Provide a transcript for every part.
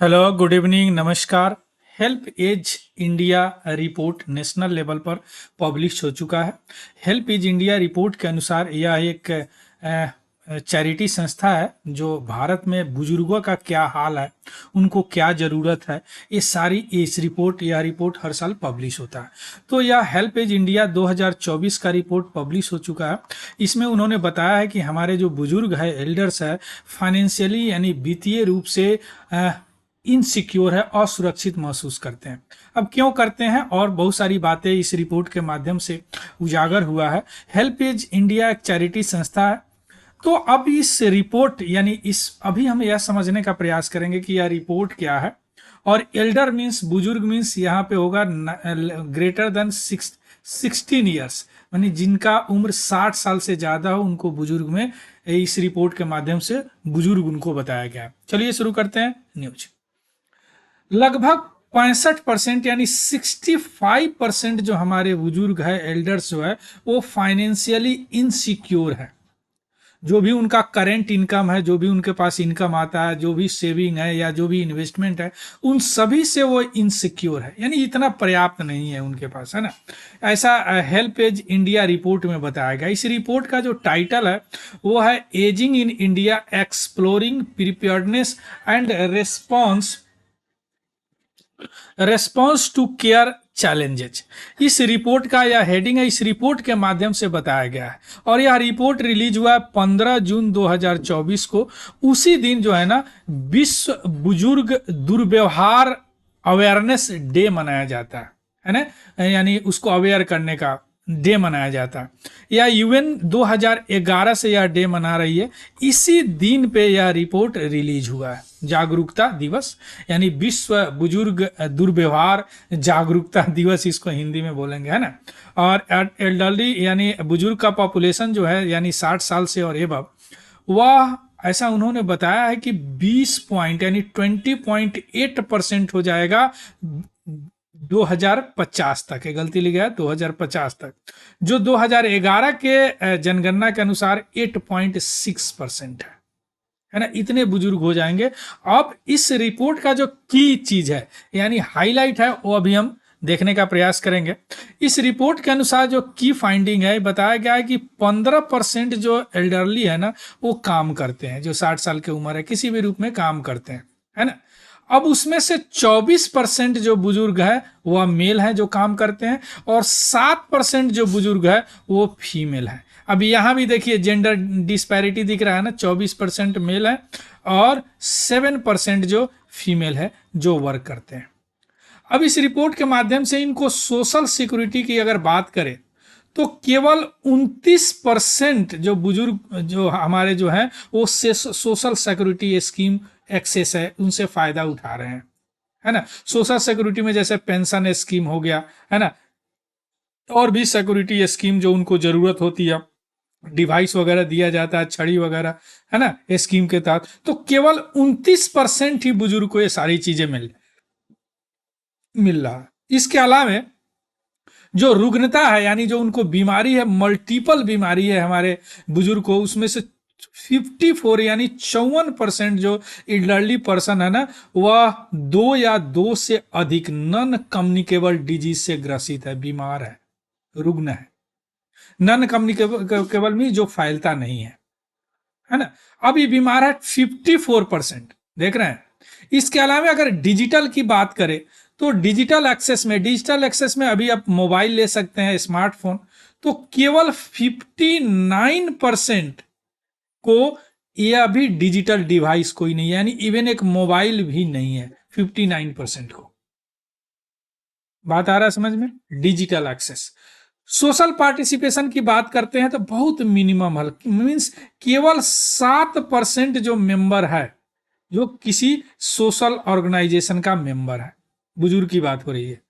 Hello, good evening, नमस्कार। Help age India report national level पर publish हो चुका है। हेल्प एज इंडिया रिपोर्ट के अनुसार यह एक चैरिटी संस्था है जो भारत में बुजुर्गों का क्या हाल है, उनको क्या ज़रूरत है, ये सारी यह रिपोर्ट हर साल पब्लिश होता है। तो यह हेल्प एज इंडिया 2024 का रिपोर्ट पब्लिश हो चुका है। इसमें उन्होंने बताया है कि हमारे जो बुजुर्ग है, एल्डर्स है, फाइनेंशियली यानी वित्तीय रूप से इनसिक्योर है, असुरक्षित महसूस करते हैं। अब क्यों करते हैं, और बहुत सारी बातें इस रिपोर्ट के माध्यम से उजागर हुआ है। हेल्प एज इंडिया एक चैरिटी संस्था है। तो अब इस रिपोर्ट यानी इस अभी हम यह समझने का प्रयास करेंगे कि यह रिपोर्ट क्या है। और एल्डर मीन्स बुजुर्ग मीन्स यहाँ पे होगा ग्रेटर देन 16 ईयर्स, यानी जिनका उम्र 60 साल से ज़्यादा हो उनको बुजुर्ग में इस रिपोर्ट के माध्यम से बुजुर्ग उनको बताया गया है। चलिए शुरू करते हैं न्यूज। लगभग 65% यानी 65% जो हमारे बुजुर्ग है, एल्डर्स जो है, वो फाइनेंशियली इनसिक्योर है। जो भी उनका करेंट इनकम है, जो भी उनके पास इनकम आता है, जो भी सेविंग है या जो भी इन्वेस्टमेंट है, उन सभी से वो इनसिक्योर है, यानी इतना पर्याप्त नहीं है उनके पास, है ना। ऐसा हेल्प एज इंडिया रिपोर्ट में बताया गया। इस रिपोर्ट का जो टाइटल है वो है ageing in India exploring preparedness and response to care challenges. इस रिपोर्ट का यह हेडिंग है, इस रिपोर्ट के माध्यम से बताया गया है। और यह रिपोर्ट रिलीज हुआ है 15 जून 2024 को। उसी दिन जो है ना, विश्व बुजुर्ग दुर्व्यवहार अवेयरनेस डे मनाया जाता है ना, यानी उसको अवेयर करने का डे मनाया जाता है। यह यूएन 2011 से यह डे मना रही है। इसी दिन पे यह रिपोर्ट रिलीज हुआ है। जागरूकता दिवस यानी विश्व बुजुर्ग दुर्व्यवहार जागरूकता दिवस, इसको हिंदी में बोलेंगे, है ना। और एल्डरली यानी बुजुर्ग का पॉपुलेशन जो है, यानी 60 साल से और एबव, वह ऐसा उन्होंने बताया है कि 20 पॉइंट यानी 20.8% हो जाएगा 2050 तक। ये गलती लिखा है 2050 तक, जो 2011 के जनगणना के अनुसार 8.6% है ना। इतने बुजुर्ग हो जाएंगे। अब इस रिपोर्ट का जो की चीज है यानी हाईलाइट है, वो अभी हम देखने का प्रयास करेंगे। इस रिपोर्ट के अनुसार जो की फाइंडिंग है, बताया गया है कि 15% जो एल्डरली है ना, वो काम करते हैं, जो 60 साल की उम्र है, किसी भी रूप में काम करते हैं, है ना। अब उसमें से 24% जो बुजुर्ग है वह मेल है जो काम करते हैं, और 7% जो बुजुर्ग है वो फीमेल है। अब यहाँ भी देखिए जेंडर डिस्पैरिटी दिख रहा है ना, 24% मेल है और 7% जो फीमेल है जो वर्क करते हैं। अब इस रिपोर्ट के माध्यम से इनको सोशल सिक्योरिटी की अगर बात करें तो केवल 29% जो बुजुर्ग जो हमारे जो हैं वो सोशल सिक्योरिटी स्कीम एक्सेस है, उनसे फायदा उठा रहे हैं, है ना। सोशल सिक्योरिटी में जैसे पेंशन स्कीम हो गया, है ना, और भी सिक्योरिटी स्कीम जो उनको जरूरत होती है, डिवाइस वगैरह दिया जाता है, छड़ी वगैरह, है ना, स्कीम के तहत। तो केवल 29% ही बुजुर्ग को ये सारी चीजें मिल रहा है। इसके अलावा जो रुग्णता है यानी जो उनको बीमारी है, मल्टीपल बीमारी है हमारे बुजुर्ग को, उसमें से 54 यानी 54% जो एल्डरली पर्सन है ना, वह 2 या 2 से अधिक नॉन कम्युनिकेबल डिजीज से ग्रसित है, बीमार है, रुग्ण है। नॉन कम्युनिकेबल में जो फैलता नहीं है ना। अब ये बीमार है 54%, देख रहे हैं। इसके अलावा अगर डिजिटल की बात करें तो डिजिटल एक्सेस में अभी आप मोबाइल ले सकते हैं, स्मार्टफोन, तो केवल 59% को यह भी डिजिटल डिवाइस कोई नहीं है, यानी इवन एक मोबाइल भी नहीं है 59% को। बात आ रहा है समझ में? Digital access. सोशल पार्टिसिपेशन की बात करते हैं तो बहुत मिनिमम है, मीन्स केवल 7% जो मेंबर है जो किसी सोशल ऑर्गेनाइजेशन का मेंबर है। बुजुर्ग की बात हो रही है,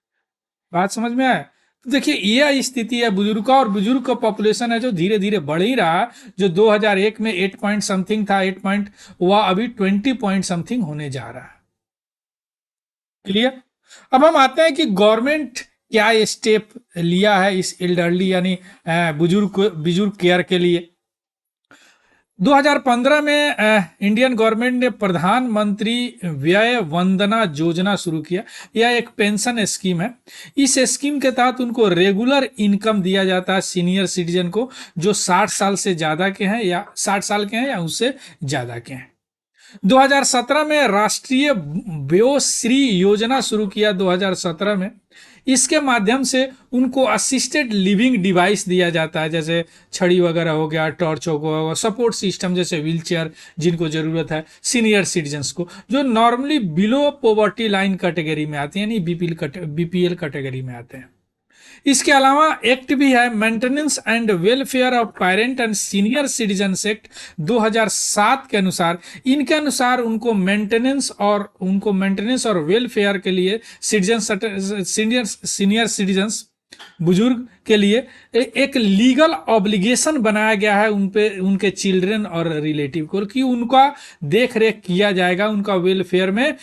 बात समझ में आया? तो देखिए यह स्थिति है बुजुर्ग का, और बुजुर्ग का पॉपुलेशन है जो धीरे धीरे बढ़ ही रहा है। जो 2001 में 8 पॉइंट समथिंग था, 8 पॉइंट, वह अभी 20 पॉइंट समथिंग होने जा रहा है। क्लियर? अब हम आते हैं कि गवर्नमेंट क्या स्टेप लिया है इस एल्डरली यानी बुजुर्ग केयर के लिए। 2015 में इंडियन गवर्नमेंट ने प्रधानमंत्री व्यय वंदना योजना शुरू किया। यह एक पेंशन स्कीम है। इस स्कीम के तहत उनको रेगुलर इनकम दिया जाता है सीनियर सिटीजन को, जो 60 साल से ज़्यादा के हैं या 60 साल के हैं या उससे ज़्यादा के हैं। 2017 में राष्ट्रीय वयोश्री योजना शुरू किया 2017 में। इसके माध्यम से उनको असिस्टेड लिविंग डिवाइस दिया जाता है, जैसे छड़ी वगैरह हो गया, टॉर्च हो गया, सपोर्ट सिस्टम जैसे व्हील चेयर जिनको जरूरत है सीनियर सिटीजन्स को, जो normally below poverty line category में आते हैं, यानी बीपीएल कैटेगरी में आते हैं। इसके अलावा एक्ट भी है, maintenance and welfare of parent and senior citizens act 2007 के अनुसार, इनके अनुसार उनको मेंटेनेंस और वेलफेयर के लिए सीनियर सिटीजन्स बुजुर्ग के लिए एक लीगल ऑब्लिगेशन बनाया गया है उन पे, उनके चिल्ड्रन और रिलेटिव को, कि उनका देख रेख किया जाएगा, उनका वेलफेयर में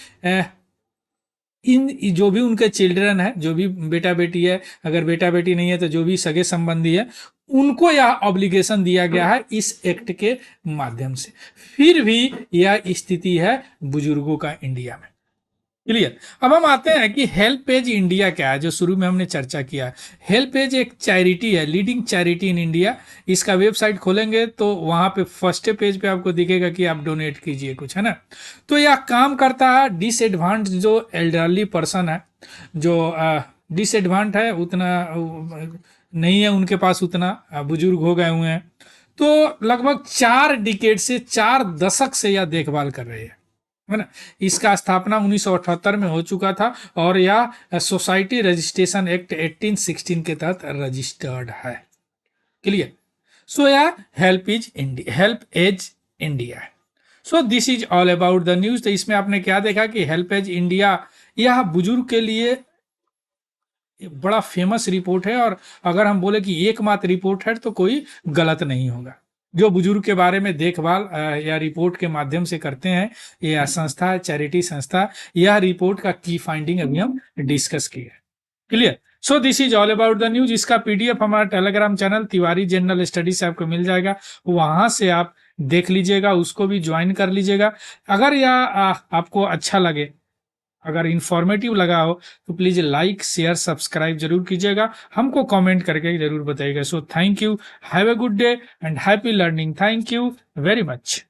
इन जो भी उनके चिल्ड्रन है, जो भी बेटा बेटी है, अगर बेटा बेटी नहीं है तो जो भी सगे संबंधी है, उनको यह ऑब्लिगेशन दिया गया है इस एक्ट के माध्यम से। फिर भी यह स्थिति है बुजुर्गों का इंडिया में। क्लियर। अब हम आते हैं कि हेल्प एज इंडिया क्या है, जो शुरू में हमने चर्चा किया। हेल्प एज एक चैरिटी है, लीडिंग चैरिटी इन इंडिया। इसका वेबसाइट खोलेंगे तो वहां पे फर्स्ट पेज पे आपको दिखेगा कि आप डोनेट कीजिए कुछ, है ना। तो यह काम करता है डिसएडवांट, जो एल्डरली पर्सन है, जो डिसएडवांट है, उतना नहीं है उनके पास, उतना बुजुर्ग हो गए हुए हैं, तो लगभग 4 डिकेड से 4 दशक से यह देखभाल कर रही है ना। इसका स्थापना 1978 में हो चुका था और यह सोसाइटी रजिस्ट्रेशन एक्ट 1816 के तहत रजिस्टर्ड है। क्लियर। सो यह हेल्प एज इंडिया है। So this is all about the news. तो इसमें आपने क्या देखा कि हेल्प एज इंडिया यह बुजुर्ग के लिए बड़ा फेमस रिपोर्ट है, और अगर हम बोले कि एकमात्र रिपोर्ट है तो कोई गलत नहीं होगा। जो बुजुर्ग के बारे में देखभाल या रिपोर्ट के माध्यम से करते हैं, यह संस्था, चैरिटी संस्था, यह रिपोर्ट का की फाइंडिंग अभी हम डिस्कस किए। Clear. So this is all about the news. इसका पीडीएफ हमारा Telegram channel Tiwari general study से आपको मिल जाएगा, वहां से आप देख लीजिएगा, उसको भी ज्वाइन कर लीजिएगा। अगर यह आपको अच्छा लगे, अगर इंफॉर्मेटिव लगा हो तो प्लीज लाइक शेयर सब्सक्राइब जरूर कीजिएगा, हमको कमेंट करके जरूर बताइएगा। So thank you, have a good day and happy learning. Thank you very much.